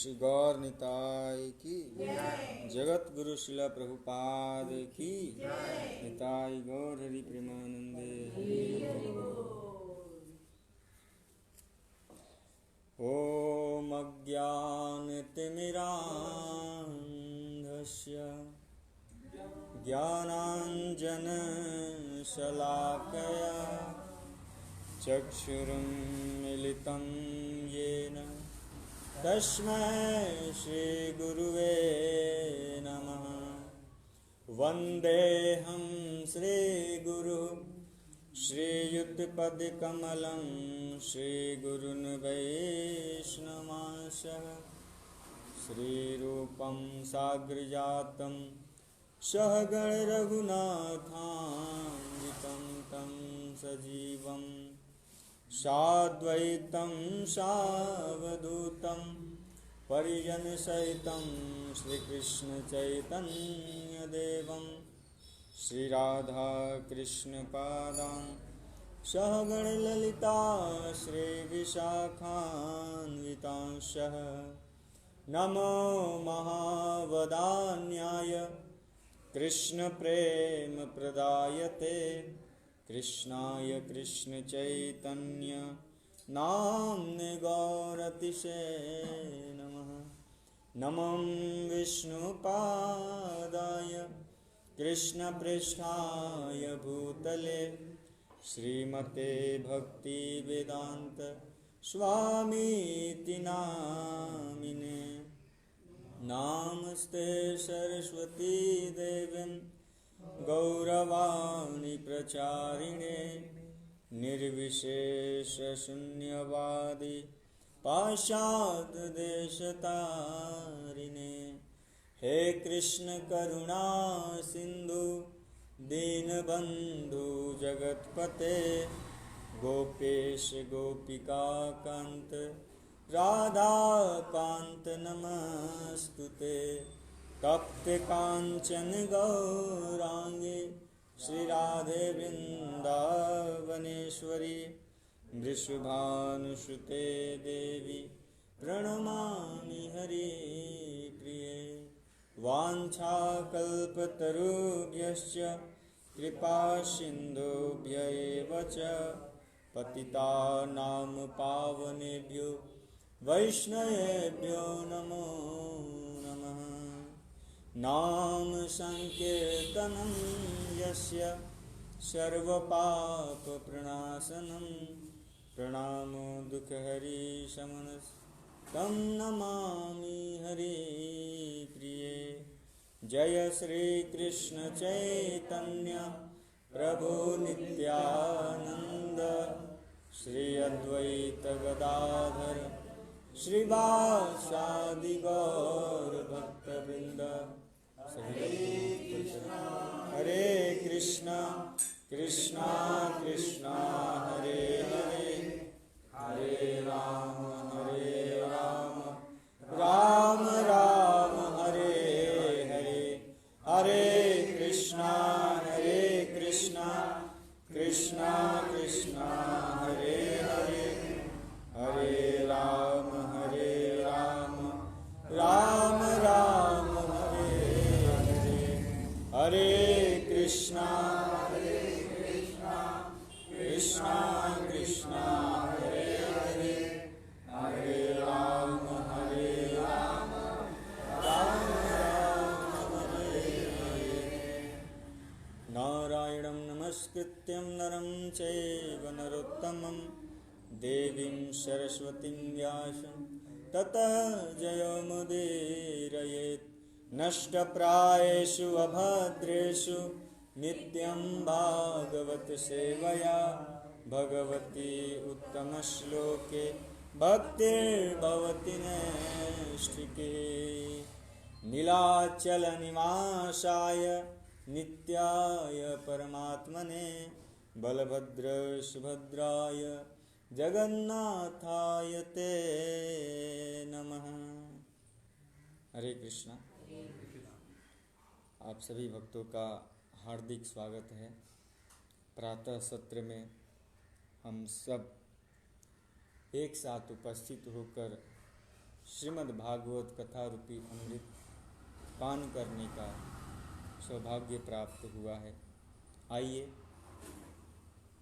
श्री गौर निताय की जगत गुरु शिला प्रभुपाद की निताय गौर हरि प्रेमानंदे ओम अज्ञानतिमिरान्धस्य ज्ञानाञ्जनशलाकया चक्षुरुन्मिलितं येन तस्मै श्रीगुरुवे नमः। वन्देऽहं श्रीगुरुः श्रीयुतपदकमलं श्रीगुरुन् वैष्णवांशः श्रीरूपं साग्रजातं सहगण रघुनाथान्वितं तं सजीवं साद्वैतं सावधूतं परिजनसहितं श्रीकृष्णचैतन्यदेवं श्रीराधाकृष्णपादान् सहगण ललिता श्रीविशाखान्वितांशः नमो महावदान्याय कृष्णप्रेमप्रदायते कृष्णाय कृष्णचैतन्य नाम्ने गौरतिशे नमः। नमो विष्णुपादाय कृष्णपृष्ठाय भूतले श्रीमते भक्तिवेदान्त स्वामीति नामिने। नमस्ते सरस्वती देवीं गौरवाणी प्रचारिणे निर्विशेषशून्यवादी पाश्चात्यदेशतारिणे। हे कृष्ण करुणा सिंधु दीनबंधु जगतपते गोपेश गोपिका कांत राधा कांत नमस्तुते। तप्त कांचन गौरांगे श्री राधे वृंदावनेश्वरी वृषभानुसुते देवी प्रणमामि हरिप्रिये। वाञ्छाकल्पतरुभ्यश्च कृपा सिन्धुभ्य एव च पतितानां पावनेभ्यो वैष्णवेभ्यो नमो नमः। नाम संकीर्तनं यस्य सर्वपापप्रणाशनं प्रणामो दुःखहरिशमनः तं नमामि हरिप्रिये। जय श्री कृष्ण चैतन्य प्रभु नित्यानंद श्री अद्वैत गदाधर श्रीवासादि गौर भक्तवृंद। हरे कृष्णा कृष्णा कृष्णा हरे हरे हरे राम राम राम हरे हरे। हरे कृष्णा कृष्णा कृष्णा हरे हरे हरे राम राम राम हरे हरे। हरे कृष्णा कृष्णा कृष्णा हरे हरे हरे राम राम राम हरे हरे। नारायणं नमस्कृत्यं नरं चैव नरोत्तमं देवीं सरस्वतीं व्यासं ततः जयमुदीरयेत्। नष्टप्रायेषु अभद्रेषु नित्यं भागवत सेवया भगवती उत्तमश्लोके भक्तिर्भवति नैष्ठिके। नीलाचलनिवासाय नित्याय परमात्मने बलभद्र सुभद्राय जगन्नाथाय ते नमः। हरे कृष्णा। आप सभी भक्तों का हार्दिक स्वागत है। प्रातः सत्र में हम सब एक साथ उपस्थित होकर श्रीमद् भागवत कथा रूपी अमृत पान करने का सौभाग्य प्राप्त हुआ है। आइए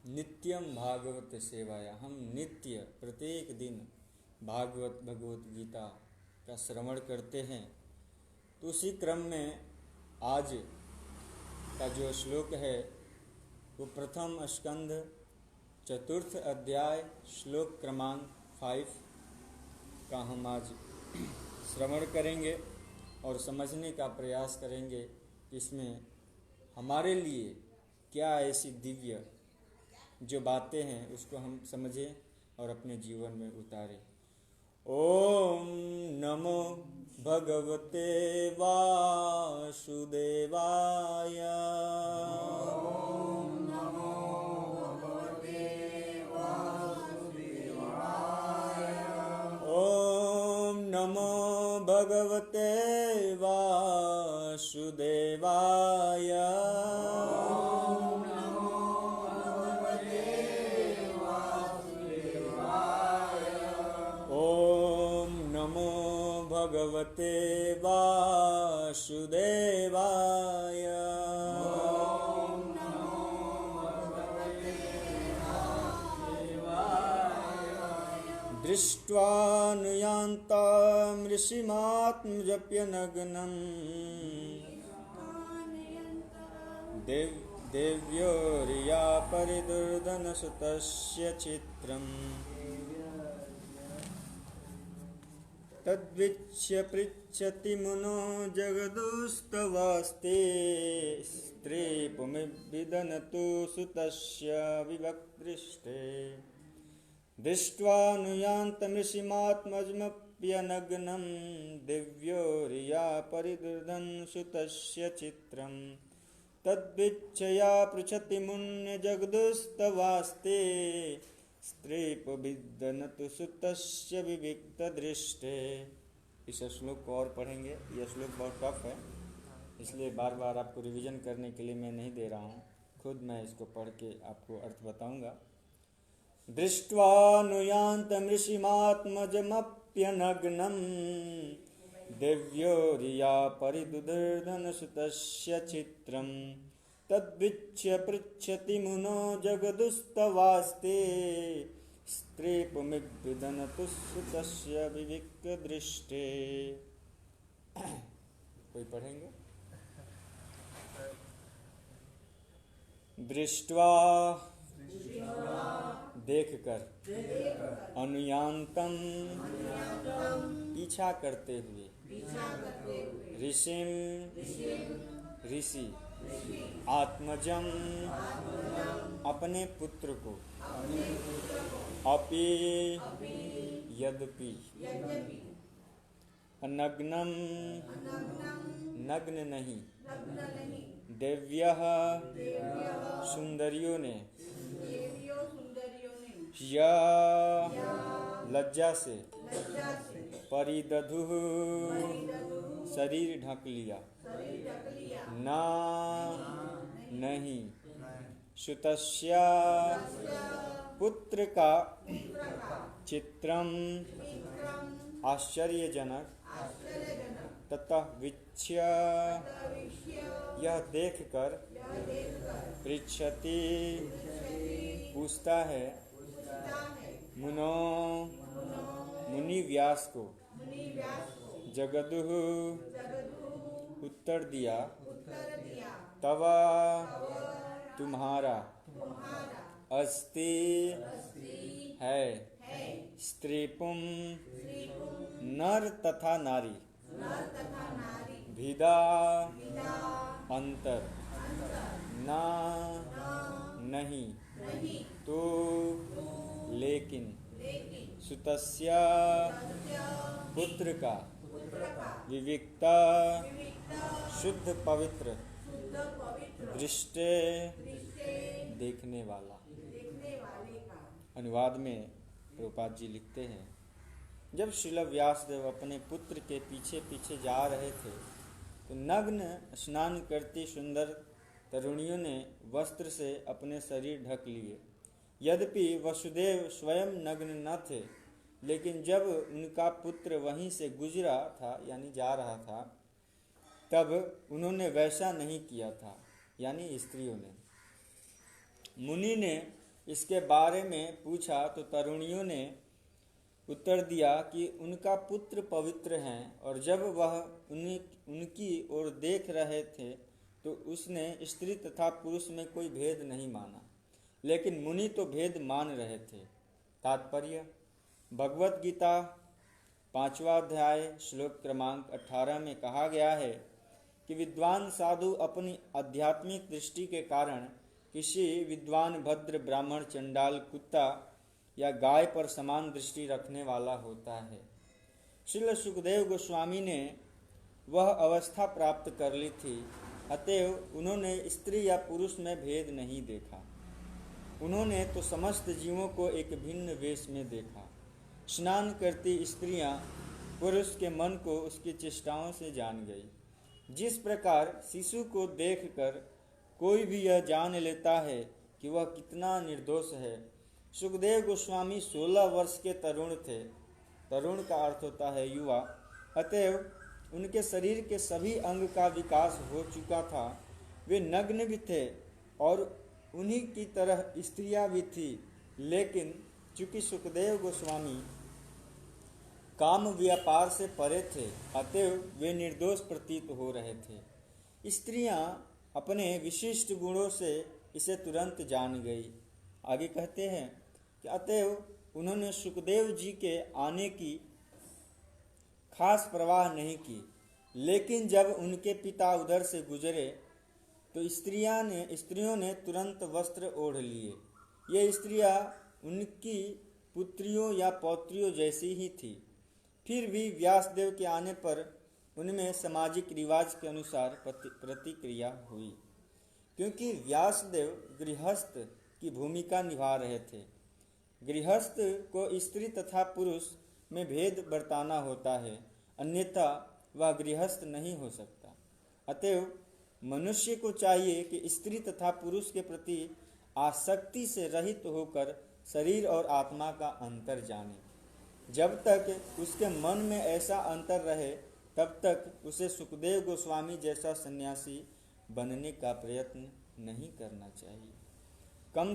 नित्यम भागवत सेवाया, हम नित्य प्रत्येक दिन भागवत भगवत गीता का श्रवण करते हैं। तो उसी क्रम में आज का जो श्लोक है वो प्रथम स्कंध चतुर्थ अध्याय श्लोक क्रमांक 5 का हम आज श्रवण करेंगे और समझने का प्रयास करेंगे कि इसमें हमारे लिए क्या ऐसी दिव्य जो बातें हैं उसको हम समझें और अपने जीवन में उतारें। ओम नमो भगवते वासुदेवाय। ओम नमो भगवते वासुदेवाय। ओम नमो भगवते वासुदेवाय। भगवते वासुदेवाय। ओम नमो भगवते वासुदेवाय। दृष्ट्वा नुयान्तं ऋषिमात्मजप्यनग्नं देव्योरिया परिदुर्दनसुतस्य चित्रम् तद्वीक्ष्य पृच्छति मुनो जगदुस्तवास्ते स्त्रीपुमिविदनतु सुतस्य विवक्दृष्टे। दृष्ट्वा नुयान्तमृषिमात्मजमप्यनग्नं दिव्योरिया परिदुर्दन सुतस्य चित्रं तद्वीक्षया पृच्छति मुन्य जगदुस्तवास्ते स्त्रीपविदनतु सुतस्य विविक्त दृष्टे। इस श्लोक को और पढ़ेंगे। यह श्लोक बहुत टफ है, इसलिए बार बार आपको रिवीजन करने के लिए मैं नहीं दे रहा हूँ, खुद मैं इसको पढ़ के आपको अर्थ बताऊंगा। दृष्ट्वा नुयान्तमृषिमात्मजमप्यनग्नं दिव्योरिया परिदुर्दन सुतस्य चित्रं तद्वीक्ष्य पृच्छति मुनो जगदुस्तवास्ते स्त्रीपुमिविदनतु सुतस्य विविक्त दृष्टे। कोई पढ़ेंगे? दृष्ट्वा देखकर, अनुयान्तं पीछा करते हुए, ऋषिम ऋषि, आत्मजम अपने पुत्र को, अपि यद्यपि, अनग्नम नग्न नहीं, देव्यः सुंदरियों ने, या लज्जा से, परिदधुः शरीर ढक लिया, ना नहीं, सुतस्या पुत्र का, चित्रम आश्चर्यजनक, ततः वीक्ष्य यह देखकर, पृच्छति पूछता है, मुनो मुनि व्यास को, जगदुः उत्तर दिया, तव तुम्हारा, अस्ति है, स्त्रीपुम नर तथा नारी, भिदा अंतर, ना नहीं, तो लेकिन, सुतस्या पुत्र का, विविक्ता शुद्ध पवित्र, दृष्टे देखने वाला। अनुवाद में प्रभुपाद जी लिखते हैं, जब श्रील व्यासदेव अपने पुत्र के पीछे पीछे जा रहे थे तो नग्न स्नान करती सुंदर तरुणियों ने वस्त्र से अपने शरीर ढक लिए। यद्यपि वसुदेव स्वयं नग्न न थे लेकिन जब उनका पुत्र वहीं से गुजरा था यानी जा रहा था, तब उन्होंने वैसा नहीं किया था, यानी स्त्रियों ने। मुनि ने इसके बारे में पूछा तो तरुणियों ने उत्तर दिया कि उनका पुत्र पवित्र हैं, और जब वह उनकी ओर देख रहे थे तो उसने स्त्री तथा पुरुष में कोई भेद नहीं माना, लेकिन मुनि तो भेद मान रहे थे। तात्पर्य: भगवत गीता 5वां अध्याय श्लोक क्रमांक 18 में कहा गया है कि विद्वान साधु अपनी आध्यात्मिक दृष्टि के कारण किसी विद्वान भद्र ब्राह्मण चंडाल कुत्ता या गाय पर समान दृष्टि रखने वाला होता है। श्रील सुखदेव गोस्वामी ने वह अवस्था प्राप्त कर ली थी, अतएव उन्होंने स्त्री या पुरुष में भेद नहीं देखा। उन्होंने तो समस्त जीवों को एक भिन्न वेश में देखा। स्नान करती स्त्रियां पुरुष के मन को उसकी चेष्टाओं से जान गई। जिस प्रकार शिशु को देखकर कोई भी यह जान लेता है कि वह कितना निर्दोष है, सुखदेव गोस्वामी 16 वर्ष के तरुण थे। तरुण का अर्थ होता है युवा। अतएव उनके शरीर के सभी अंग का विकास हो चुका था। वे नग्न भी थे और उन्हीं की तरह स्त्रियां भी थी, लेकिन चूंकि सुखदेव गोस्वामी काम व्यापार से परे थे, अतएव वे निर्दोष प्रतीत हो रहे थे। स्त्रियां अपने विशिष्ट गुणों से इसे तुरंत जान गई। आगे कहते हैं कि अतएव उन्होंने सुखदेव जी के आने की खास परवाह नहीं की, लेकिन जब उनके पिता उधर से गुजरे तो स्त्रियों ने तुरंत वस्त्र ओढ़ लिए। ये स्त्रियां उनकी पुत्रियों या पौत्रियों जैसी ही थी। फिर भी व्यासदेव के आने पर उनमें सामाजिक रिवाज के अनुसार प्रतिक्रिया हुई, क्योंकि व्यासदेव गृहस्थ की भूमिका निभा रहे थे। गृहस्थ को स्त्री तथा पुरुष में भेद बरताना होता है, अन्यथा वह गृहस्थ नहीं हो सकता। अतएव मनुष्य को चाहिए कि स्त्री तथा पुरुष के प्रति आसक्ति से रहित होकर शरीर और आत्मा का अंतर जाने। जब तक उसके मन में ऐसा अंतर रहे, तब तक उसे सुखदेव गोस्वामी जैसा सन्यासी बनने का प्रयत्न नहीं करना चाहिए। कम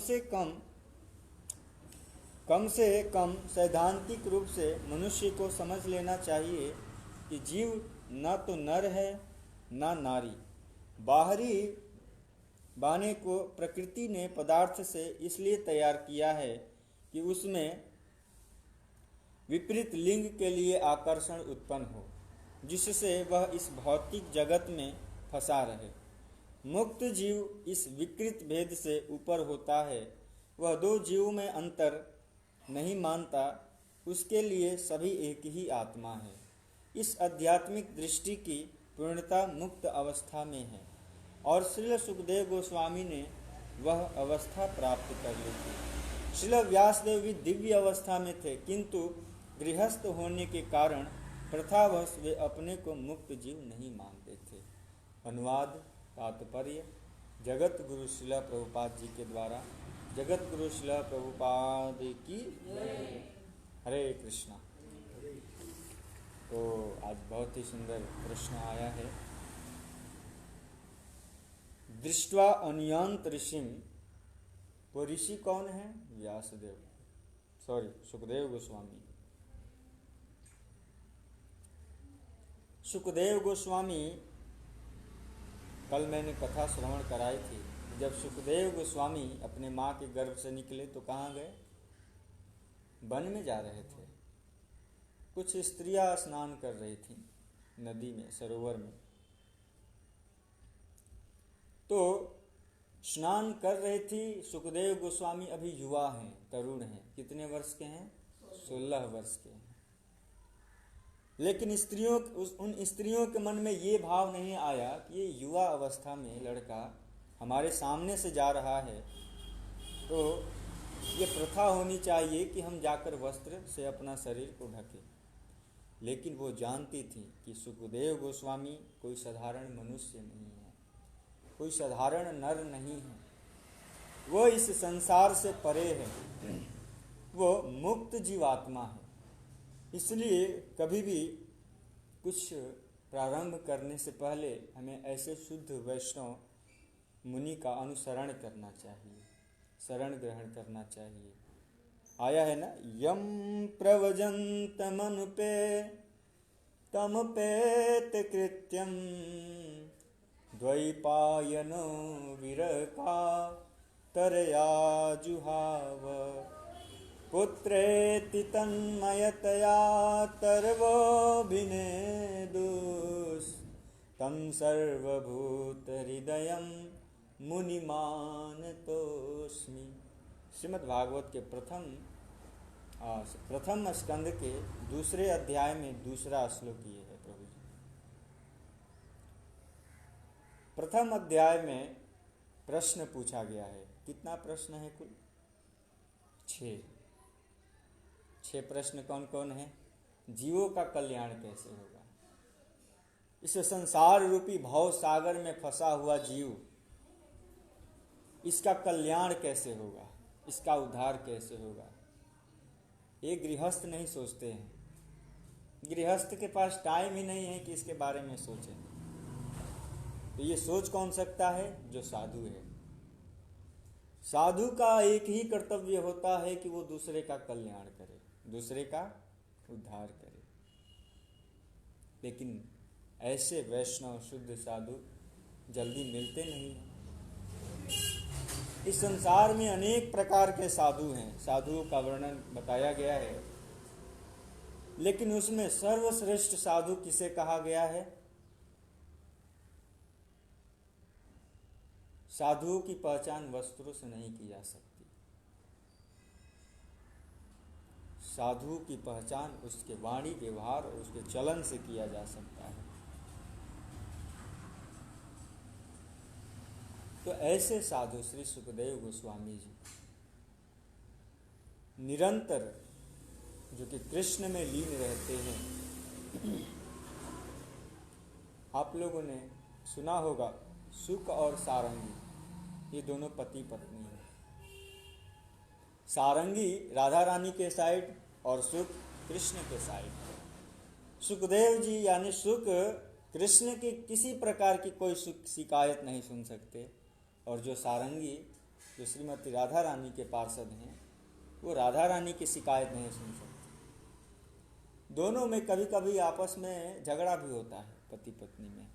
से कम सैद्धांतिक रूप से मनुष्य को समझ लेना चाहिए कि जीव न तो नर है न नारी। बाहरी बाने को प्रकृति ने पदार्थ से इसलिए तैयार किया है कि उसमें विपरीत लिंग के लिए आकर्षण उत्पन्न हो, जिससे वह इस भौतिक जगत में फंसा रहे। मुक्त जीव इस विकृत भेद से ऊपर होता है। वह दो जीवों में अंतर नहीं मानता, उसके लिए सभी एक ही आत्मा है। इस आध्यात्मिक दृष्टि की पूर्णता मुक्त अवस्था में है, और श्रील सुखदेव गोस्वामी ने वह अवस्था प्राप्त कर ली थी। श्रील व्यासदेव भी दिव्य अवस्था में थे, किंतु गृहस्थ होने के कारण प्रथावश वे अपने को मुक्त जीव नहीं मानते थे। अनुवाद तात्पर्य: जगत गुरु श्रील प्रभुपाद जी के द्वारा। जगत गुरु श्रील प्रभुपाद की हरे कृष्णा। तो आज बहुत ही सुंदर प्रश्न आया है। दृष्ट्वा अन्यंत ऋषिम, वो ऋषि कौन है? सुखदेव गोस्वामी। सुखदेव गोस्वामी, कल मैंने कथा श्रवण कराई थी। जब सुखदेव गोस्वामी अपने माँ के गर्भ से निकले तो कहाँ गए? वन में जा रहे थे। कुछ स्त्रियां स्नान कर रही थीं नदी में, सरोवर में। तो स्नान कर रही थी। सुखदेव गोस्वामी अभी युवा हैं, तरुण हैं। कितने वर्ष के हैं? 16 वर्ष के हैं। लेकिन उन स्त्रियों के मन में ये भाव नहीं आया कि ये युवा अवस्था में लड़का हमारे सामने से जा रहा है, तो ये प्रथा होनी चाहिए कि हम जाकर वस्त्र से अपना शरीर को ढकें। लेकिन वो जानती थी कि सुखदेव गोस्वामी कोई साधारण मनुष्य नहीं है, कोई साधारण नर नहीं है। वो इस संसार से परे है, वो मुक्त जीवात्मा है। इसलिए कभी भी कुछ प्रारंभ करने से पहले हमें ऐसे शुद्ध वैष्णव मुनि का अनुसरण करना चाहिए, शरण ग्रहण करना चाहिए। आया है ना, यम प्रव्रजन्तमनुपे तमपेत कृत्यम द्वैपायनो विरका तरया जुहाव पुत्रेति तन्मयतया तर्वोऽभिनेदुस् तं सर्वभूतहृदयं मुनिमानतोऽस्मि। श्रीमद् भागवत के प्रथम स्कंद के दूसरे अध्याय में दूसरा श्लोक ये है प्रभु जी। प्रथम अध्याय में प्रश्न पूछा गया है। कितना प्रश्न है कुल? 6 प्रश्न कौन कौन है? जीवों का कल्याण कैसे होगा, इस संसार रूपी भव सागर में फंसा हुआ जीव, इसका कल्याण कैसे होगा, इसका उद्धार कैसे होगा। ये गृहस्थ नहीं सोचते हैं। गृहस्थ के पास टाइम ही नहीं है कि इसके बारे में सोचें। तो ये सोच कौन सकता है? जो साधु है। साधु का एक ही कर्तव्य होता है कि वो दूसरे का कल्याण करे, दूसरे का उद्धार करे। लेकिन ऐसे वैष्णव शुद्ध साधु जल्दी मिलते नहीं हैं। इस संसार में अनेक प्रकार के साधु हैं, साधुओं का वर्णन बताया गया है, लेकिन उसमें सर्वश्रेष्ठ साधु किसे कहा गया है? साधुओं की पहचान वस्त्रों से नहीं की जा सकती। साधु की पहचान उसके वाणी व्यवहार और उसके चलन से किया जा सकता है। तो ऐसे साधु श्री सुखदेव गोस्वामी जी निरंतर जो कि कृष्ण में लीन रहते हैं। आप लोगों ने सुना होगा सुक और सारंगी, ये दोनों पति पत्नी हैं। सारंगी राधा रानी के साइड और सुक कृष्ण के साइड। सुखदेव जी यानी सुक कृष्ण की किसी प्रकार की कोई शिकायत नहीं सुन सकते, और जो सारंगी जो श्रीमती राधा रानी के पार्षद हैं, वो राधा रानी की शिकायत नहीं सुन सकते। दोनों में कभी कभी आपस में झगड़ा भी होता है पति पत्नी में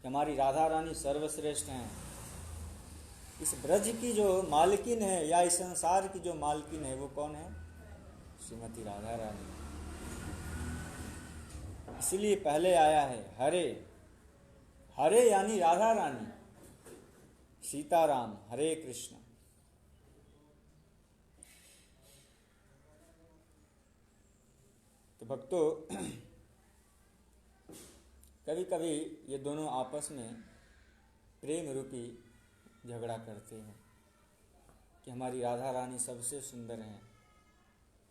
कि हमारी राधा रानी सर्वश्रेष्ठ हैं। इस ब्रज की जो मालकिन है या इस संसार की जो मालकिन है वो कौन है? श्रीमती राधा रानी। इसलिए पहले आया है हरे। हरे यानी राधा रानी, सीताराम, हरे कृष्ण। तो भक्तों कभी कभी ये दोनों आपस में प्रेम रूपी झगड़ा करते हैं कि हमारी राधा रानी सबसे सुंदर हैं।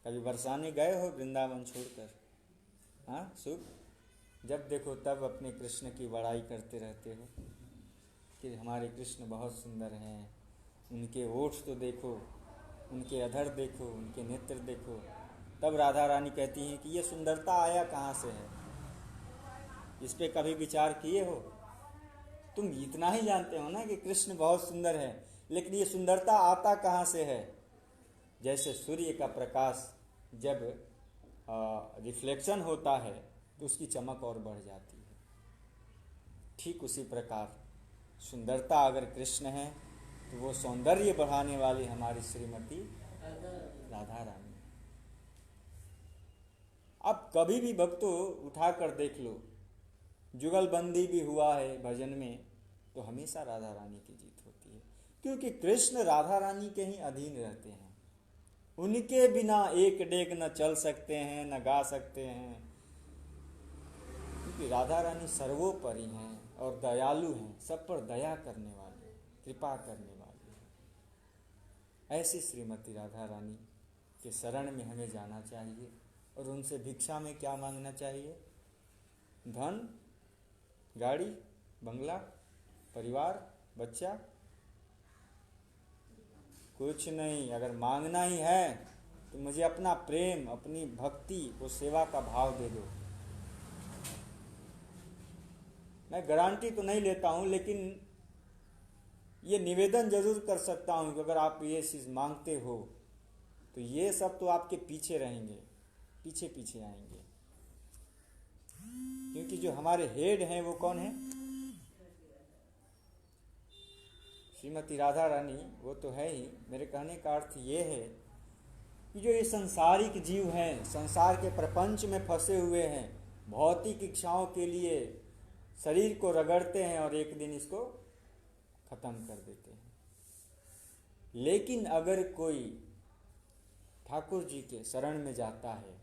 कभी बरसाने गए हो वृंदावन छोड़कर? हाँ सुख, जब देखो तब अपने कृष्ण की बड़ाई करते रहते हो कि हमारे कृष्ण बहुत सुंदर हैं। उनके ओठ तो देखो, उनके अधर देखो, उनके नेत्र देखो। तब राधा रानी कहती हैं कि ये सुंदरता आया कहाँ से है? इस पे कभी विचार किए हो? तुम इतना ही जानते हो ना कि कृष्ण बहुत सुंदर है, लेकिन ये सुंदरता आता कहाँ से है? जैसे सूर्य का प्रकाश जब रिफ्लेक्शन होता है तो उसकी चमक और बढ़ जाती है। ठीक उसी प्रकार सुंदरता अगर कृष्ण है तो वो सौंदर्य बढ़ाने वाली हमारी श्रीमती राधा रानी। अब कभी भी भक्तों उठा कर देख लो, जुगलबंदी भी हुआ है भजन में, तो हमेशा राधा रानी की जीत होती है, क्योंकि कृष्ण राधा रानी के ही अधीन रहते हैं। उनके बिना एक डेग न चल सकते हैं, न गा सकते हैं, क्योंकि राधा रानी सर्वोपरि हैं और दयालु हैं, सब पर दया करने वाली, कृपा करने वाली है। ऐसी श्रीमती राधा रानी के शरण में हमें जाना चाहिए और उनसे भिक्षा में क्या मांगना चाहिए? धन, गाड़ी, बंगला, परिवार, बच्चा? कुछ नहीं। अगर मांगना ही है तो मुझे अपना प्रेम, अपनी भक्ति, वो सेवा का भाव दे दो। मैं गारंटी तो नहीं लेता हूँ, लेकिन ये निवेदन जरूर कर सकता हूँ कि अगर आप ये चीज़ मांगते हो तो ये सब तो आपके पीछे रहेंगे, पीछे पीछे आएंगे। क्योंकि जो हमारे हेड हैं वो कौन है? श्रीमती राधा रानी, वो तो है ही। मेरे कहने का अर्थ ये है कि जो ये संसारिक जीव हैं, संसार के प्रपंच में फंसे हुए हैं, भौतिक इच्छाओं के लिए शरीर को रगड़ते हैं और एक दिन इसको खत्म कर देते हैं। लेकिन अगर कोई ठाकुर जी के शरण में जाता है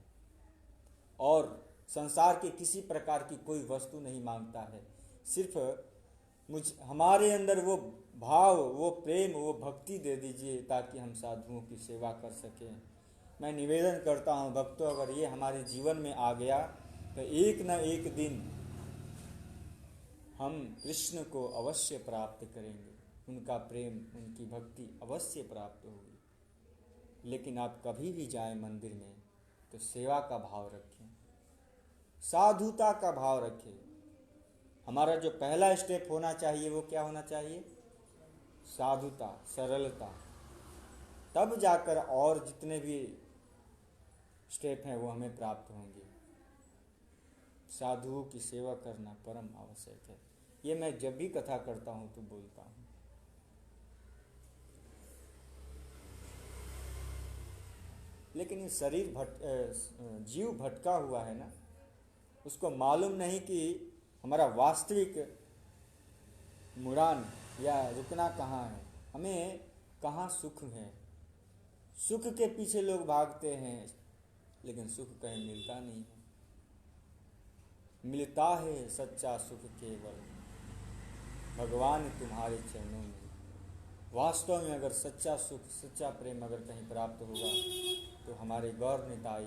और संसार के किसी प्रकार की कोई वस्तु नहीं मांगता है, सिर्फ हमारे अंदर वो भाव, वो प्रेम, वो भक्ति दे दीजिए ताकि हम साधुओं की सेवा कर सकें। मैं निवेदन करता हूँ भक्तों, अगर ये हमारे जीवन में आ गया तो एक न एक दिन हम कृष्ण को अवश्य प्राप्त करेंगे, उनका प्रेम, उनकी भक्ति अवश्य प्राप्त होगी। लेकिन आप कभी भी जाएं मंदिर में तो सेवा का भाव रखें, साधुता का भाव रखें। हमारा जो पहला स्टेप होना चाहिए वो क्या होना चाहिए? साधुता, सरलता। तब जाकर और जितने भी स्टेप हैं वो हमें प्राप्त होंगे। साधुओं की सेवा करना परम आवश्यक है। ये मैं जब भी कथा करता हूँ तो बोलता हूँ। लेकिन ये जीव भटका हुआ है ना, उसको मालूम नहीं कि हमारा वास्तविक मुड़ान या रुकना कहाँ है, हमें कहाँ सुख है। सुख के पीछे लोग भागते हैं, लेकिन सुख कहीं मिलता नहीं है। मिलता है सच्चा सुख केवल भगवान तुम्हारे चरणों में। वास्तव में अगर सच्चा सुख, सच्चा प्रेम अगर कहीं प्राप्त होगा तो हमारे गौर निताई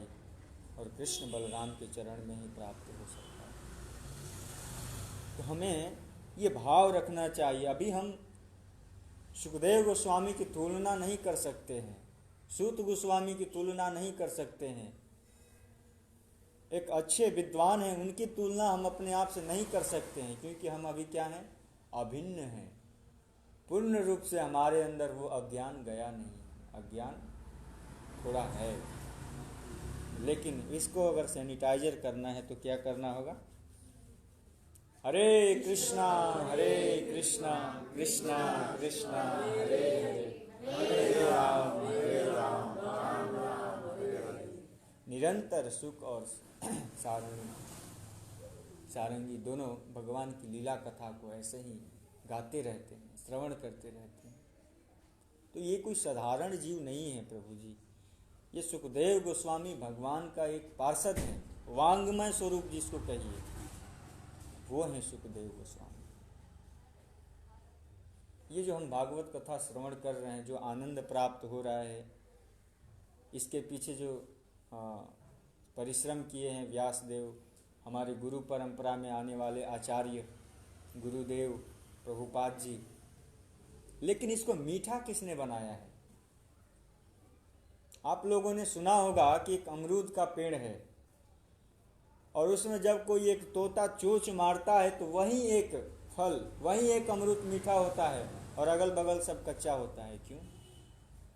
और कृष्ण बलराम के चरण में ही प्राप्त हो सकता है। तो हमें ये भाव रखना चाहिए। अभी हम सुखदेव गोस्वामी की तुलना नहीं कर सकते हैं, सूत गोस्वामी की तुलना नहीं कर सकते हैं, एक अच्छे विद्वान हैं उनकी तुलना हम अपने आप से नहीं कर सकते हैं, क्योंकि हम अभी क्या हैं? अभिन्न हैं। पूर्ण रूप से हमारे अंदर वो अज्ञान गया नहीं। अज्ञान थोड़ा है, लेकिन इसको अगर सैनिटाइजर करना है तो क्या करना होगा? हरे कृष्णा कृष्णा कृष्णा हरे हरे, हरे राम राम राम हरे हरे। निरंतर सुख और सारंगी दोनों भगवान की लीला कथा को ऐसे ही गाते रहते हैं, श्रवण करते रहते हैं। तो ये कोई साधारण जीव नहीं है प्रभु जी। ये सुखदेव गोस्वामी भगवान का एक पार्षद है, वांग्मय स्वरूप जिसको कहिए, वो है सुखदेव गोस्वामी। ये जो हम भागवत कथा श्रवण कर रहे हैं, जो आनंद प्राप्त हो रहा है, इसके पीछे जो परिश्रम किए हैं व्यासदेव, हमारे गुरु परंपरा में आने वाले आचार्य गुरुदेव प्रभुपाद जी। लेकिन इसको मीठा किसने बनाया है? आप लोगों ने सुना होगा कि एक अमरूद का पेड़ है और उसमें जब कोई एक तोता चोंच मारता है तो वही एक फल, वही एक अमरूद मीठा होता है और अगल बगल सब कच्चा होता है। क्यों?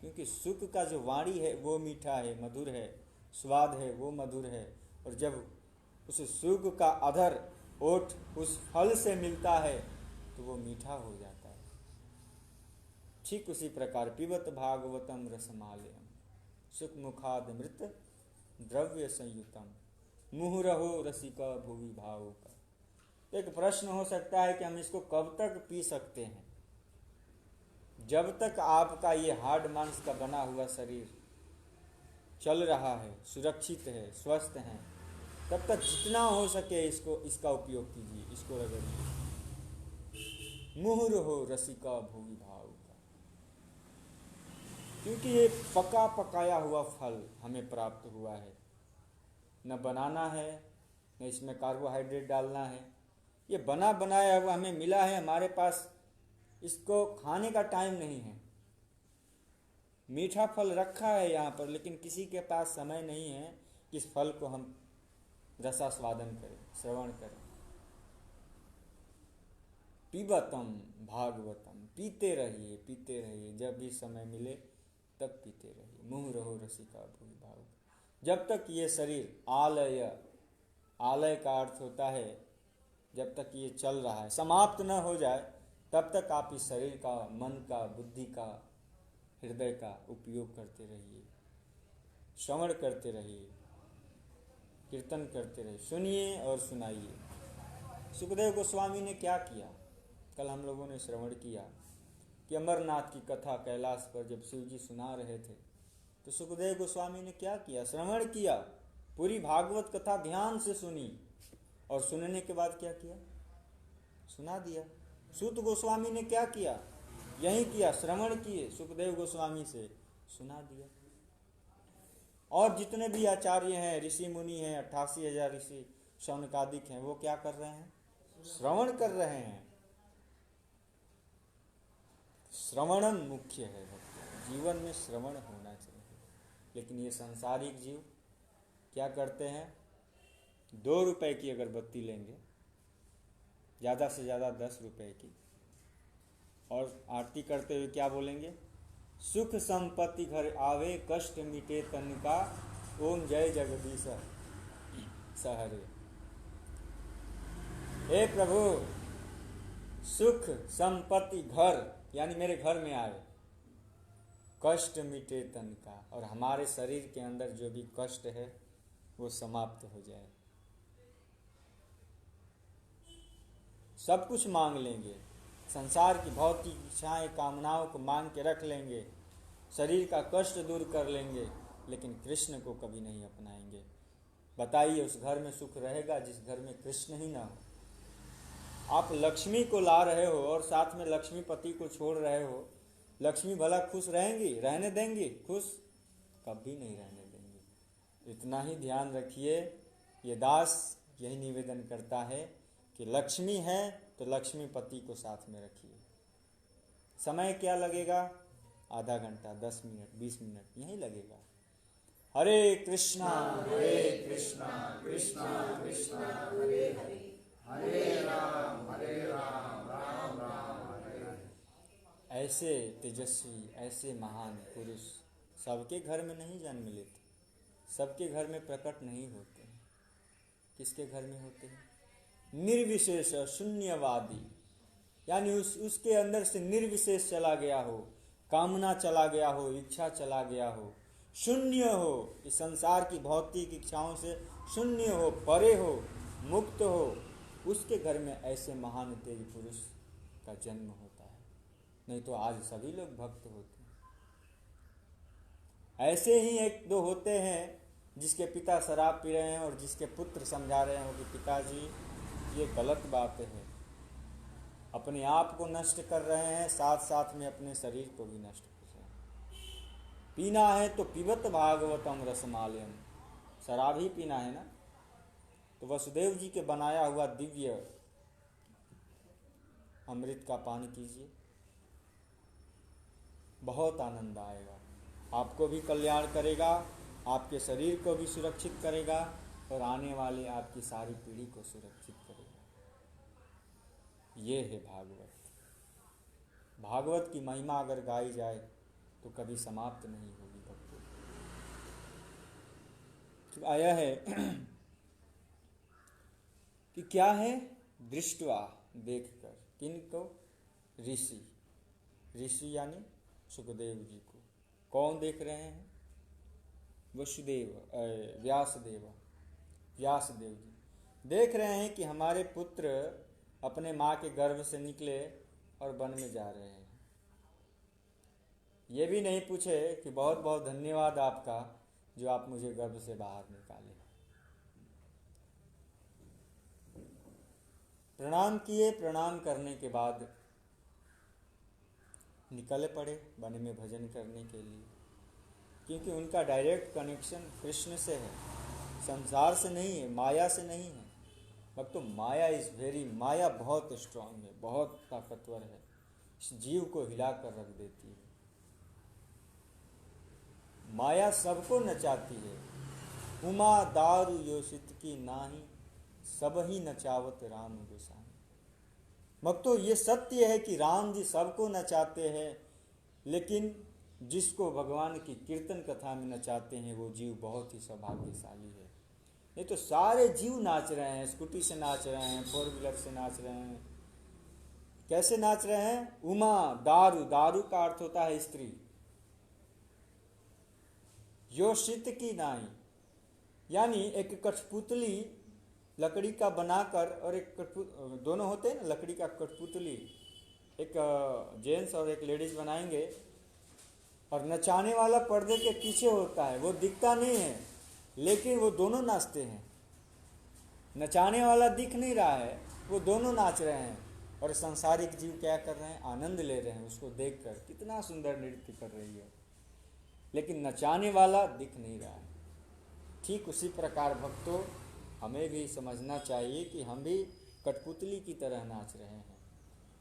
क्योंकि सुख का जो वाणी है वो मीठा है, मधुर है, स्वाद है वो मधुर है। और जब उस सुख का अधर ओठ उस फल से मिलता है तो वो मीठा हो जाता है। ठीक उसी प्रकार पिबत भागवतम रसमालयम सुख मुखादमृत द्रव्य संयुतम मुहुरहो रसिका भुवि भाव का। एक प्रश्न हो सकता है कि हम इसको कब तक पी सकते हैं? जब तक आपका ये हार्ड मांस का बना हुआ शरीर चल रहा है, सुरक्षित है, स्वस्थ है, तब तक जितना हो सके इसका उपयोग कीजिए, इसको रगड़िए। मुहुरहो रसिका भुवि भाव का, क्योंकि ये पका पकाया हुआ फल हमें प्राप्त हुआ है। न बनाना है, न इसमें कार्बोहाइड्रेट डालना है, ये बना बनाया हुआ हमें मिला है। हमारे पास इसको खाने का टाइम नहीं है, मीठा फल रखा है यहाँ पर, लेकिन किसी के पास समय नहीं है कि इस फल को हम रसास्वादन करें, श्रवण करें। पीबतम भागवतम, पीते रहिए पीते रहिए, जब भी समय मिले तब पीते रहिए। मुँह रहो रसिका भूमि भाव। जब तक ये शरीर आलय, आलय का अर्थ होता है जब तक ये चल रहा है, समाप्त न हो जाए, तब तक आप इस शरीर का, मन का, बुद्धि का, हृदय का उपयोग करते रहिए, श्रवण करते रहिए, कीर्तन करते रहिए, सुनिए और सुनाइए। सुखदेव गोस्वामी ने क्या किया? कल हम लोगों ने श्रवण किया कि अमरनाथ की कथा कैलाश पर जब शिव जी सुना रहे थे तो सुखदेव गोस्वामी ने क्या किया? श्रवण किया, पूरी भागवत कथा ध्यान से सुनी, और सुनने के बाद क्या किया? सुना दिया। सूत गोस्वामी ने क्या किया? यही किया, श्रवण किए, सुखदेव गोस्वामी से सुना दिया। और जितने भी आचार्य हैं, ऋषि मुनि हैं, 88,000 ऋषि शौनकादिक हैं, वो क्या कर रहे हैं? श्रवण कर रहे हैं। श्रवणम मुख्य है भक्ति, जीवन में श्रवण होना चाहिए। लेकिन ये सांसारिक जीव क्या करते हैं? 2 रुपए की अगरबत्ती लेंगे, ज़्यादा से ज़्यादा 10 रुपए की, और आरती करते हुए क्या बोलेंगे? सुख संपत्ति घर आवे, कष्ट मिटे तन का, ओम जय जगदीश सहरे। हे प्रभु, सुख संपत्ति घर यानी मेरे घर में आए, कष्ट मिटे तन का, और हमारे शरीर के अंदर जो भी कष्ट है वो समाप्त हो जाए। सब कुछ मांग लेंगे, संसार की भौतिक इच्छाएं, कामनाओं को मांग के रख लेंगे, शरीर का कष्ट दूर कर लेंगे, लेकिन कृष्ण को कभी नहीं अपनाएंगे। बताइए उस घर में सुख रहेगा जिस घर में कृष्ण ही ना हो? आप लक्ष्मी को ला रहे हो और साथ में लक्ष्मीपति को छोड़ रहे हो, लक्ष्मी भला खुश रहेंगी? रहने देंगी खुश? कभी नहीं रहने देंगी। इतना ही ध्यान रखिए। ये दास यही निवेदन करता है कि लक्ष्मी है तो लक्ष्मीपति को साथ में रखिए। समय क्या लगेगा? आधा घंटा, 10 मिनट, 20 मिनट यही लगेगा। हरे कृष्णा कृष्णा कृष्णा हरे हरे, हरे राम राम राम हरे हरे। ऐसे तेजस्वी, ऐसे महान पुरुष सबके घर में नहीं जन्म लेते, सबके घर में प्रकट नहीं होते हैं। किसके घर में होते हैं? निर्विशेष शून्यवादी, यानी उसके अंदर से निर्विशेष चला गया हो, कामना चला गया हो, इच्छा चला गया हो, शून्य हो, इस संसार की भौतिक इच्छाओं से शून्य हो, परे हो, मुक्त हो, उसके घर में ऐसे महान तेज पुरुष का जन्म होता है। नहीं तो आज सभी लोग भक्त होते हैं। ऐसे ही 1-2 होते हैं जिसके पिता शराब पी रहे हैं और जिसके पुत्र समझा रहे हैं कि पिताजी ये गलत बात है, अपने आप को नष्ट कर रहे हैं, साथ साथ में अपने शरीर को भी नष्ट कर रहे हैं। पीना है तो पिबत भागवतम रसमालयम, शराब ही पीना है ना, तो वसुदेव जी के बनाया हुआ दिव्य अमृत का पान कीजिए, बहुत आनंद आएगा। आपको भी कल्याण करेगा, आपके शरीर को भी सुरक्षित करेगा, और आने वाले आपकी सारी पीढ़ी को सुरक्षित करेगा। ये है भागवत। भागवत की महिमा अगर गाई जाए तो कभी समाप्त नहीं होगी भक्तों। तो आया है कि क्या है? दृष्टवा, देखकर, किनको? ऋषि, ऋषि यानी सुखदेव जी को। कौन देख रहे हैं? वसुदेव, व्यासदेव जी देख रहे हैं कि हमारे पुत्र अपने माँ के गर्भ से निकले और वन में जा रहे हैं। ये भी नहीं पूछे कि बहुत बहुत धन्यवाद आपका जो आप मुझे गर्भ से बाहर निकाले। प्रणाम किए, प्रणाम करने के बाद निकल पड़े वन में भजन करने के लिए, क्योंकि उनका डायरेक्ट कनेक्शन कृष्ण से है, संसार से नहीं है, माया से नहीं है। अब तो माया इज़ वेरी, माया बहुत स्ट्रांग है, बहुत ताकतवर है, इस जीव को हिला कर रख देती है। माया सबको नचाती है। उमा दारू योषित की नाही, सब ही नचावत राम गोसाई। भक्तों, ये सत्य है कि राम जी सबको नचाते हैं, लेकिन जिसको भगवान की कीर्तन कथा में नचाते हैं वो जीव बहुत ही सौभाग्यशाली है। नहीं तो सारे जीव नाच रहे हैं, स्कूटी से नाच रहे हैं, फोर व्हीलर से नाच रहे हैं। कैसे नाच रहे हैं? उमा दारू, दारू का अर्थ होता है स्त्री। योषित की नाई, यानी एक कठपुतली लकड़ी का बनाकर, और एक दोनों होते हैं ना, लकड़ी का कठपुतली, एक जेंट्स और एक लेडीज बनाएंगे, और नचाने वाला पर्दे के पीछे होता है, वो दिखता नहीं है, लेकिन वो दोनों नाचते हैं। नचाने वाला दिख नहीं रहा है, वो दोनों नाच रहे हैं। और संसारिक जीव क्या कर रहे हैं? आनंद ले रहे हैं उसको देखकर, कितना सुंदर नृत्य कर रही है, लेकिन नचाने वाला दिख नहीं रहा है। ठीक उसी प्रकार भक्तों, हमें भी समझना चाहिए कि हम भी कठपुतली की तरह नाच रहे हैं।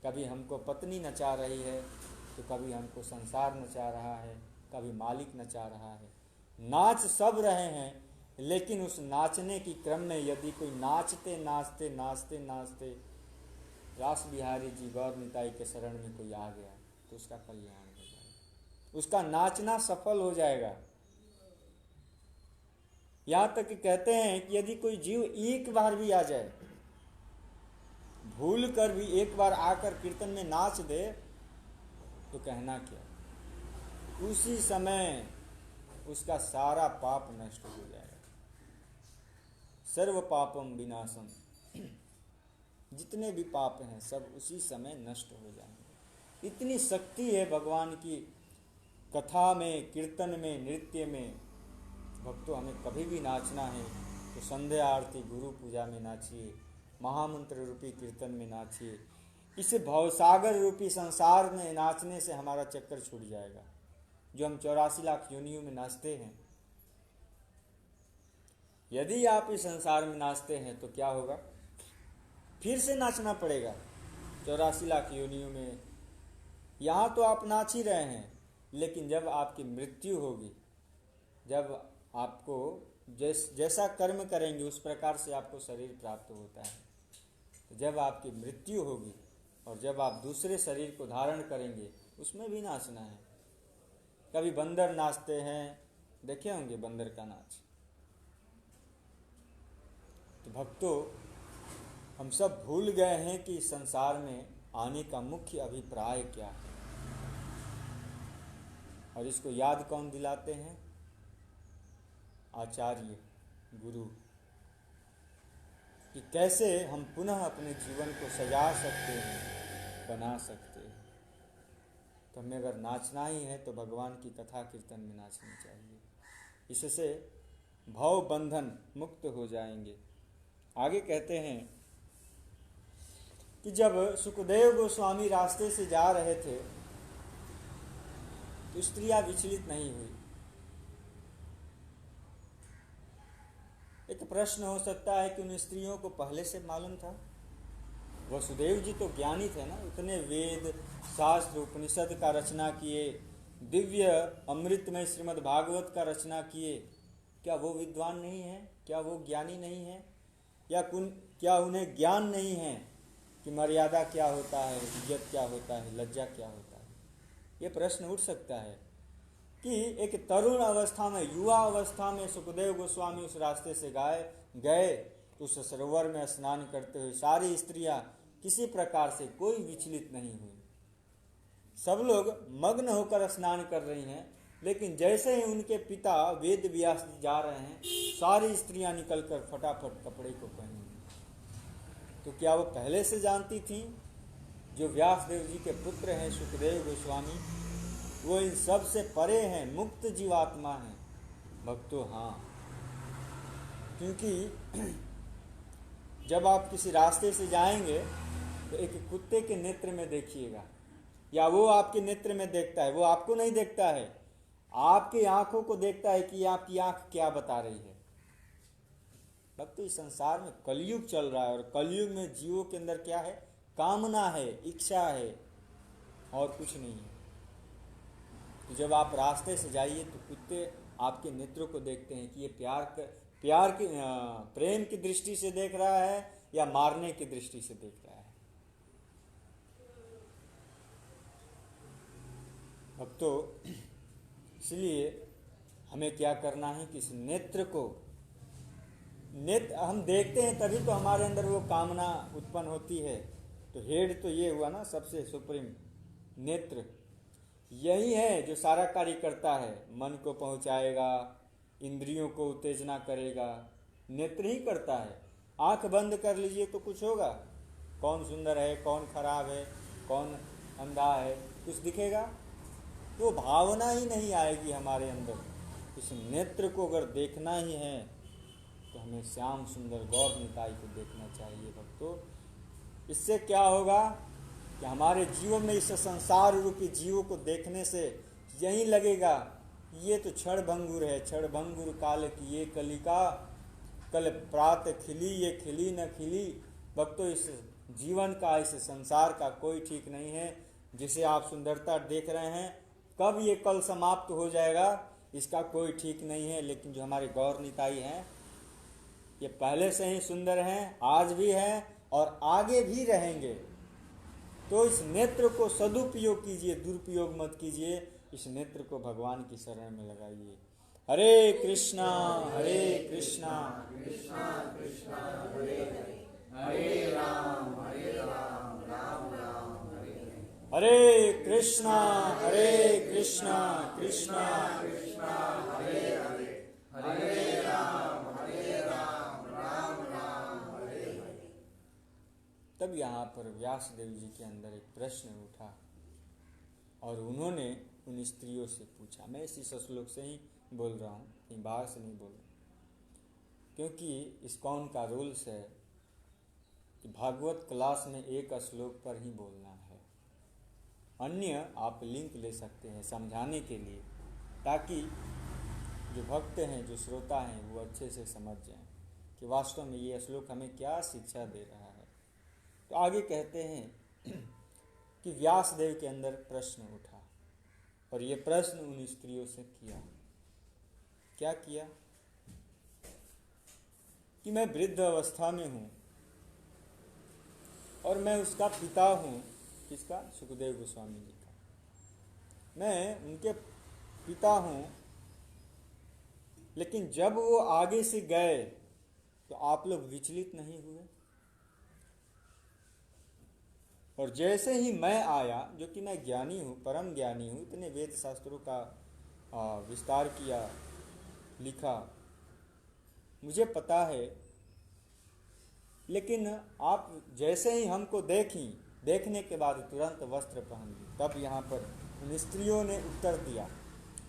कभी हमको पत्नी नचा रही है, तो कभी हमको संसार नचा रहा है, कभी मालिक नचा रहा है। नाच सब रहे हैं, लेकिन उस नाचने की क्रम में यदि कोई नाचते नाचते नाचते नाचते रास बिहारी जी गौर निताई के शरण में कोई आ गया, तो उसका कल्याण हो जाएगा, उसका नाचना सफल हो जाएगा। यहाँ तक कि कहते हैं कि यदि कोई जीव एक बार भी आ जाए, भूल कर भी एक बार आकर कीर्तन में नाच दे, तो कहना क्या, उसी समय उसका सारा पाप नष्ट हो जाएगा। सर्व पापम विनाशम, जितने भी पाप हैं सब उसी समय नष्ट हो जाएंगे। इतनी शक्ति है भगवान की कथा में, कीर्तन में, नृत्य में। भक्तों, हमें कभी भी नाचना है तो संध्या आरती, गुरु पूजा में नाचिए, महामंत्र रूपी कीर्तन में नाचिए। इस भवसागर रूपी संसार में नाचने से हमारा चक्कर छूट जाएगा। जो हम 84 लाख योनियों में नाचते हैं, यदि आप इस संसार में नाचते हैं तो क्या होगा? फिर से नाचना पड़ेगा 84 लाख योनियों में। यहाँ तो आप नाच ही रहे हैं, लेकिन जब आपकी मृत्यु होगी, जब आपको जैसा कर्म करेंगे उस प्रकार से आपको शरीर प्राप्त होता है। तो जब आपकी मृत्यु होगी और जब आप दूसरे शरीर को धारण करेंगे, उसमें भी नाचना है। कभी बंदर नाचते हैं, देखे होंगे बंदर का नाच। तो भक्तों, हम सब भूल गए हैं कि संसार में आने का मुख्य अभिप्राय क्या है, और इसको याद कौन दिलाते हैं? आचार्य, गुरु, कि कैसे हम पुनः अपने जीवन को सजा सकते हैं, बना सकते हैं। तो हमें अगर नाचना ही है तो भगवान की कथा कीर्तन में नाचनी चाहिए। इससे भव बंधन मुक्त हो जाएंगे। आगे कहते हैं कि जब सुखदेव गोस्वामी रास्ते से जा रहे थे तो स्त्रियां विचलित नहीं हुई। एक प्रश्न हो सकता है कि उन स्त्रियों को पहले से मालूम था? वसुदेव जी तो ज्ञानी थे ना, इतने वेद शास्त्र उपनिषद का रचना किए, दिव्य अमृतमय श्रीमद् भागवत का रचना किए। क्या वो विद्वान नहीं है? क्या वो ज्ञानी नहीं है? या क्या उन्हें ज्ञान नहीं है कि मर्यादा क्या होता है, इज्जत क्या होता है, लज्जा क्या होता है? ये प्रश्न उठ सकता है कि एक तरुण अवस्था में, युवा अवस्था में सुखदेव गोस्वामी उस रास्ते से गए तो उस सरोवर में स्नान करते हुए सारी स्त्रियां किसी प्रकार से कोई विचलित नहीं हुई। सब लोग मग्न होकर स्नान कर रही हैं, लेकिन जैसे ही उनके पिता वेद व्यास जी जा रहे हैं, सारी स्त्रियां निकलकर फटाफट कपड़े को पहनी। तो क्या वो पहले से जानती थीं? जो व्यासदेव जी के पुत्र हैं सुखदेव गोस्वामी, वो इन सब से परे हैं, मुक्त जीवात्मा हैं। भक्तों, हाँ, क्योंकि जब आप किसी रास्ते से जाएंगे तो एक कुत्ते के नेत्र में देखिएगा, या वो आपके नेत्र में देखता है, वो आपको नहीं देखता है, आपकी आंखों को देखता है कि आपकी आंख क्या बता रही है। भक्तों, इस संसार में कलयुग चल रहा है, और कलयुग में जीवों के अंदर क्या है? कामना है, इच्छा है, और कुछ नहीं है। तो जब आप रास्ते से जाइए तो कुत्ते आपके नेत्रों को देखते हैं कि ये प्रेम की दृष्टि से देख रहा है या मारने की दृष्टि से देख रहा है। अब तो इसलिए हमें क्या करना है कि इस नेत्र को हम देखते हैं तभी तो हमारे अंदर वो कामना उत्पन्न होती है। तो हेड तो ये हुआ ना, सबसे सुप्रीम नेत्र यही है जो सारा कार्य करता है, मन को पहुंचाएगा, इंद्रियों को उत्तेजना करेगा, नेत्र ही करता है। आंख बंद कर लीजिए तो कुछ होगा? कौन सुंदर है, कौन खराब है, कौन अंधा है, कुछ दिखेगा? वो भावना ही नहीं आएगी हमारे अंदर। इस नेत्र को अगर देखना ही है तो हमें श्याम सुंदर गौर निताई को देखना चाहिए भक्तों। इससे क्या होगा कि हमारे जीवन में इस संसार रूपी जीवों को देखने से यही लगेगा ये तो क्षण भंगुर है, क्षण भंगुर काल की ये कलिका, कल प्रात खिली ये खिली न खिली। भक्तों, इस जीवन का, इस संसार का कोई ठीक नहीं है। जिसे आप सुंदरता देख रहे हैं, कब ये कल समाप्त हो जाएगा इसका कोई ठीक नहीं है। लेकिन जो हमारे गौर निताई हैं, ये पहले से ही सुंदर हैं, आज भी हैं और आगे भी रहेंगे। तो इस नेत्र को सदुपयोग कीजिए, दुरुपयोग मत कीजिए। इस नेत्र को भगवान की शरण में लगाइए। हरे कृष्णा कृष्णा कृष्णा हरे हरे, हरे राम राम राम हरे हरे। हरे कृष्णा कृष्णा कृष्णा हरे हरे, हरे राम राम हरे हरे। तब यहाँ पर व्यासदेव जी के अंदर एक प्रश्न उठा और उन्होंने उन स्त्रियों से पूछा। मैं इसी श्लोक से ही बोल रहा हूँ, कहीं बाहर से नहीं बोल रहा, क्योंकि इस्कॉन का रूल्स है कि भागवत क्लास में एक श्लोक पर ही बोलना है। अन्य आप लिंक ले सकते हैं समझाने के लिए, ताकि जो भक्त हैं, जो श्रोता हैं, वो अच्छे से समझ जाएं कि वास्तव में ये श्लोक हमें क्या शिक्षा दे रहा है। तो आगे कहते हैं कि व्यासदेव के अंदर प्रश्न उठा और ये प्रश्न उन स्त्रियों से किया। क्या किया कि मैं वृद्ध अवस्था में हूँ और मैं उसका पिता हूँ। किसका? सुखदेव गोस्वामी जी का। मैं उनके पिता हूँ, लेकिन जब वो आगे से गए तो आप लोग विचलित नहीं हुए, और जैसे ही मैं आया, जो कि मैं ज्ञानी हूँ, परम ज्ञानी हूँ, इतने वेद शास्त्रों का विस्तार किया, लिखा, मुझे पता है, लेकिन आप जैसे ही हमको देखने के बाद तुरंत वस्त्र पहन ली। तब यहाँ पर उन स्त्रियों ने उत्तर दिया।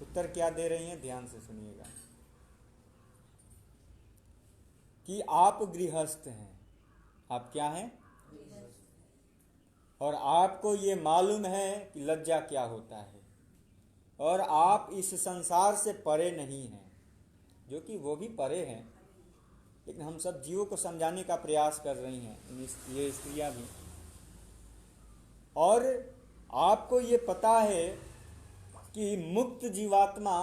उत्तर क्या दे रही हैं, ध्यान से सुनिएगा, कि आप गृहस्थ हैं। आप क्या हैं? और आपको ये मालूम है कि लज्जा क्या होता है, और आप इस संसार से परे नहीं हैं, जो कि वो भी परे हैं, लेकिन हम सब जीवों को समझाने का प्रयास कर रही हैं, ये स्त्रियां भी। और आपको ये पता है कि मुक्त जीवात्मा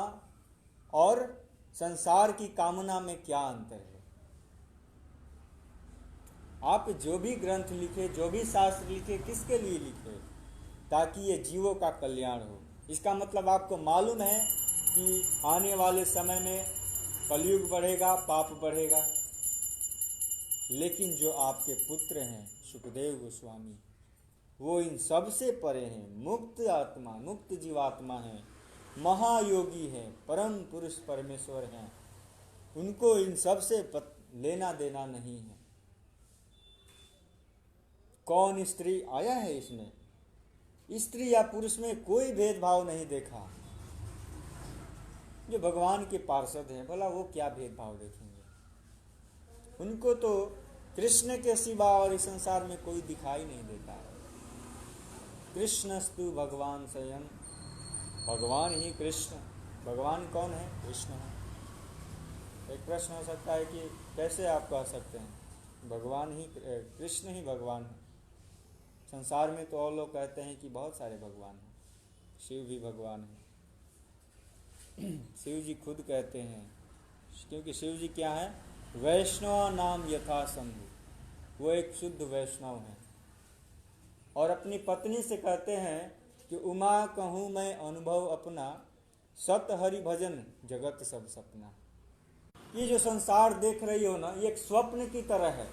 और संसार की कामना में क्या अंतर है। आप जो भी ग्रंथ लिखे, जो भी शास्त्र लिखे, किसके लिए लिखे? ताकि ये जीवों का कल्याण हो। इसका मतलब आपको मालूम है कि आने वाले समय में कलयुग बढ़ेगा, पाप बढ़ेगा। लेकिन जो आपके पुत्र हैं सुखदेव गोस्वामी, वो इन सब से परे हैं, मुक्त आत्मा, मुक्त जीवात्मा हैं, महायोगी हैं, परम पुरुष परमेश्वर हैं। उनको इन सब से लेना देना नहीं है। कौन स्त्री आया है इसमें? स्त्री या पुरुष में कोई भेदभाव नहीं देखा। जो भगवान के पार्षद हैं, भला वो क्या भेदभाव देखेंगे? उनको तो कृष्ण के सिवा और इस संसार में कोई दिखाई नहीं देता है। कृष्णस्तु भगवान स्वयं, भगवान ही कृष्ण। भगवान कौन है? कृष्ण है। एक प्रश्न हो सकता है कि कैसे आप कह सकते हैं भगवान ही, कृष्ण ही भगवान है? संसार में तो और लोग कहते हैं कि बहुत सारे भगवान हैं, शिव भी भगवान है। शिव जी खुद कहते हैं, क्योंकि शिव जी क्या है, वैष्णव नाम यथा शंभु, वो एक शुद्ध वैष्णव हैं। और अपनी पत्नी से कहते हैं कि उमा कहूँ मैं अनुभव अपना, सत हरि भजन जगत सब सपना। ये जो संसार देख रही हो ना, ये एक स्वप्न की तरह है।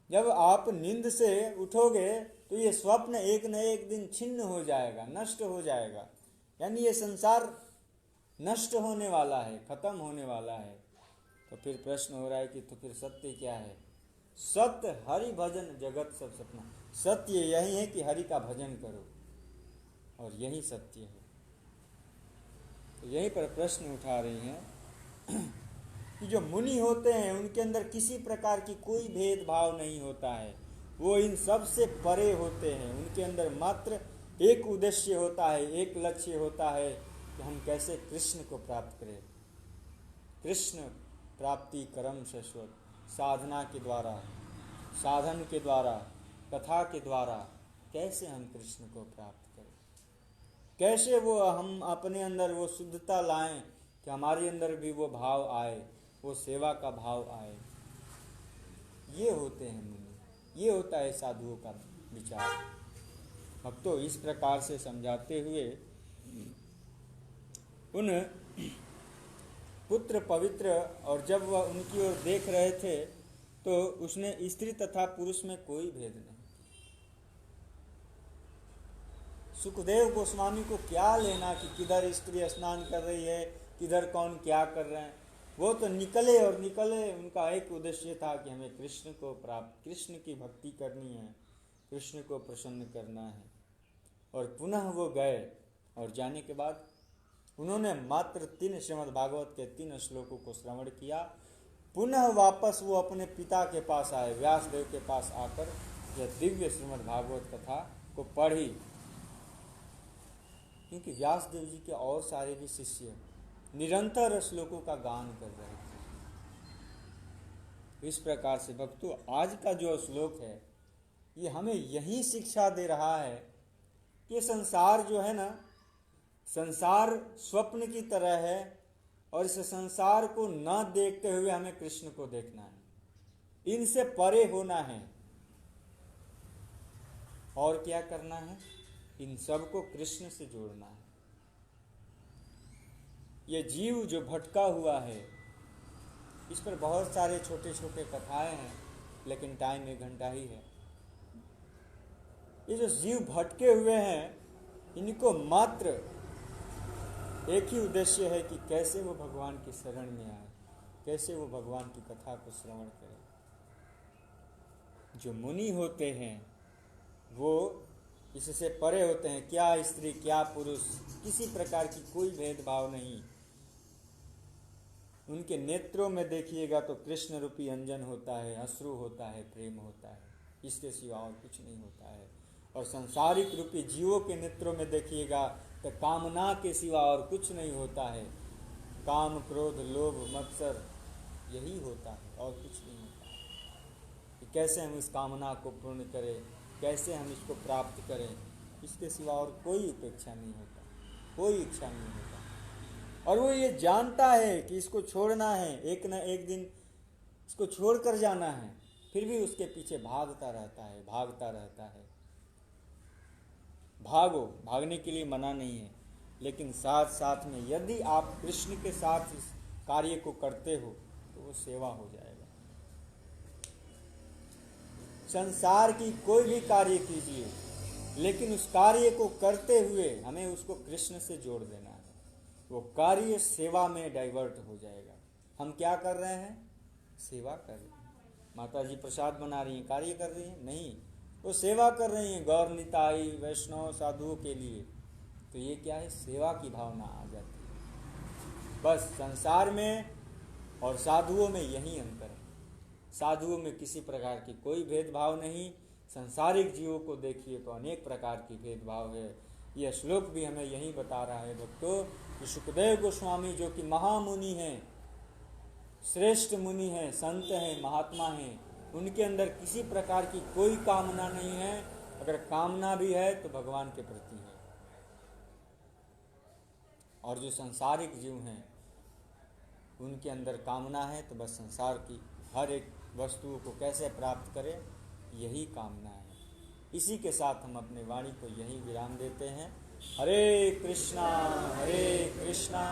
जब आप नींद से उठोगे तो ये स्वप्न एक न एक दिन छिन्न हो जाएगा, नष्ट हो जाएगा। यानी ये संसार नष्ट होने वाला है, खत्म होने वाला है। तो फिर प्रश्न हो रहा है कि तो फिर सत्य क्या है? सत्य हरि भजन जगत सब सपना। सत्य यही है कि हरि का भजन करो, और यही सत्य है। तो यहीं पर प्रश्न उठा रही हैं कि जो मुनि होते हैं उनके अंदर किसी प्रकार की कोई भेदभाव नहीं होता है, वो इन सब से परे होते हैं। उनके अंदर मात्र एक उद्देश्य होता है, एक लक्ष्य होता है कि हम कैसे कृष्ण को प्राप्त करें। कृष्ण प्राप्ति कर्म शाश्वत, साधना के द्वारा, साधन के द्वारा, कथा के द्वारा कैसे हम कृष्ण को प्राप्त करें, कैसे वो हम अपने अंदर वो शुद्धता लाएं कि हमारे अंदर भी वो भाव आए, वो सेवा का भाव आए। ये होते हैं मुनि, ये होता है साधुओं का विचार। भक्तों, इस प्रकार से समझाते हुए उन पुत्र पवित्र, और जब वह उनकी ओर देख रहे थे तो उसने स्त्री तथा पुरुष में कोई भेद नहीं। सुखदेव गोस्वामी को क्या लेना कि किधर स्त्री स्नान कर रही है, किधर कौन क्या कर रहे हैं। वो तो निकले और निकले, उनका एक उद्देश्य था कि हमें कृष्ण को प्राप्त, कृष्ण की भक्ति करनी है, कृष्ण को प्रसन्न करना है। और पुनः वो गए, और जाने के बाद उन्होंने मात्र 3 श्रीमद् भागवत के 3 श्लोकों को श्रवण किया। पुनः वापस वो अपने पिता के पास आए, व्यासदेव के पास आकर यह दिव्य श्रीमद् भागवत कथा को पढ़ी। क्योंकि व्यासदेव जी के और सारे भी शिष्य निरंतर श्लोकों का गान कर रहे थे। इस प्रकार से भक्तों, आज का जो श्लोक है ये हमें यही शिक्षा दे रहा है कि संसार जो है ना, संसार स्वप्न की तरह है, और इस संसार को न देखते हुए हमें कृष्ण को देखना है, इनसे परे होना है। और क्या करना है? इन सबको कृष्ण से जोड़ना है। ये जीव जो भटका हुआ है, इस पर बहुत सारे छोटे छोटे कथाएं हैं, लेकिन टाइम 1 घंटा ही है। ये जो जीव भटके हुए हैं, इनको मात्र एक ही उद्देश्य है कि कैसे वो भगवान की शरण में आए, कैसे वो भगवान की कथा को श्रवण करें। जो मुनि होते हैं वो इससे परे होते हैं। क्या स्त्री क्या पुरुष, किसी प्रकार की कोई भेदभाव नहीं। उनके नेत्रों में देखिएगा तो कृष्ण रूपी अंजन होता है, अश्रु होता है, प्रेम होता है, इसके सिवा और कुछ नहीं होता है। और संसारिक रूपी जीवों के नेत्रों में देखिएगा तो कामना के सिवा और कुछ नहीं होता है। काम क्रोध लोभ मत्सर यही होता है, और कुछ नहीं होता है। कि कैसे हम इस कामना को पूर्ण करें, कैसे हम इसको प्राप्त करें, इसके सिवा और कोई उपेक्षा नहीं होता, कोई इच्छा नहीं होता। और वो ये जानता है कि इसको छोड़ना है, एक न एक दिन इसको छोड़कर जाना है, फिर भी उसके पीछे भागता रहता है, भागता रहता है। भागो, भागने के लिए मना नहीं है, लेकिन साथ साथ में यदि आप कृष्ण के साथ इस कार्य को करते हो तो वो सेवा हो जाएगा। संसार की कोई भी कार्य कीजिए, लेकिन उस कार्य को करते हुए हमें उसको कृष्ण से जोड़ देना है। वो कार्य सेवा में डाइवर्ट हो जाएगा। हम क्या कर रहे हैं? सेवा कर रहे हैं। माता जी प्रसाद बना रही हैं, कार्य कर रही हैं? नहीं, वो सेवा कर रही हैं गौर निताई वैष्णव साधुओं के लिए। तो ये क्या है? सेवा की भावना आ जाती है। बस संसार में और साधुओं में यही अंतर है। साधुओं में किसी प्रकार की कोई भेदभाव नहीं। संसारिक जीवों को देखिए तो अनेक प्रकार की भेदभाव है। यह श्लोक भी हमें यही बता रहा है भक्तों कि सुखदेव गोस्वामी जो कि महामुनि हैं, श्रेष्ठ मुनि हैं, संत हैं, महात्मा हैं, उनके अंदर किसी प्रकार की कोई कामना नहीं है। अगर कामना भी है तो भगवान के प्रति है। और जो संसारिक जीव हैं उनके अंदर कामना है, तो बस संसार की हर एक वस्तु को कैसे प्राप्त करें, यही कामना है। इसी के साथ हम अपने वाणी को यही विराम देते हैं। हरे कृष्णा कृष्णा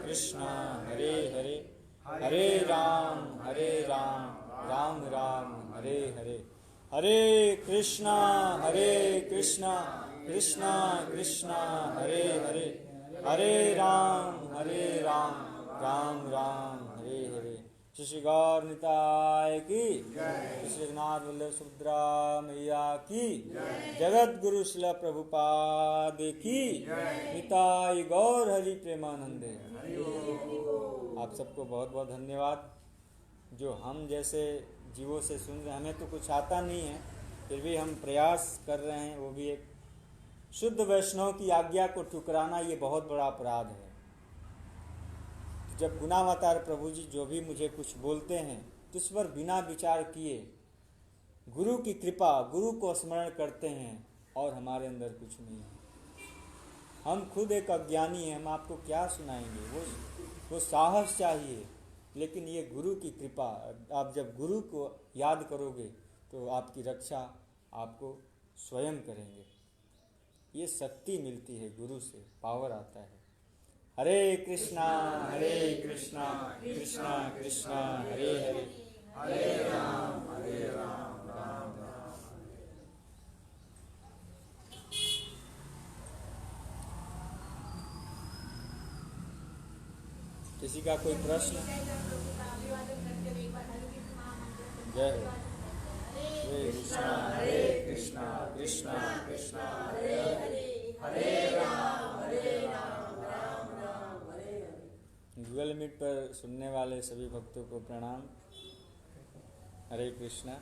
कृष्णा हरे हरे, हरे राम राम राम हरे हरे, हरे कृष्णा कृष्णा कृष्णा हरे हरे, हरे राम राम राम हरे हरे। श्री गौर निताय की, श्री जगन्नाथ बल्लभ सुभद्रा मैया की, जगत गुरु शिला प्रभुपाद की, निताय गौर हरि प्रेमानंदे। आप सबको बहुत बहुत धन्यवाद। जो हम जैसे जीवों से सुन रहे हैं, हमें तो कुछ आता नहीं है, फिर भी हम प्रयास कर रहे हैं। वो भी एक शुद्ध वैष्णव की आज्ञा को ठुकराना, ये बहुत बड़ा अपराध है। जब गुणावतार प्रभु जी जो भी मुझे कुछ बोलते हैं तो उस पर बिना विचार किए गुरु की कृपा, गुरु को स्मरण करते हैं, और हमारे अंदर कुछ नहीं है। हम खुद एक अज्ञानी हैं, हम आपको क्या सुनाएंगे। वो साहस चाहिए, लेकिन ये गुरु की कृपा। आप जब गुरु को याद करोगे तो आपकी रक्षा आपको स्वयं करेंगे। ये शक्ति मिलती है गुरु से, पावर आता है। हरे कृष्णा कृष्णा कृष्णा हरे हरे, हरे राम राम राम। किसी का कोई प्रश्न? जय हो। हरे कृष्णा कृष्णा हरे हरे, हरे राम राम हरे हरे। गूगल मीट पर सुनने वाले सभी भक्तों को प्रणाम। हरे कृष्णा।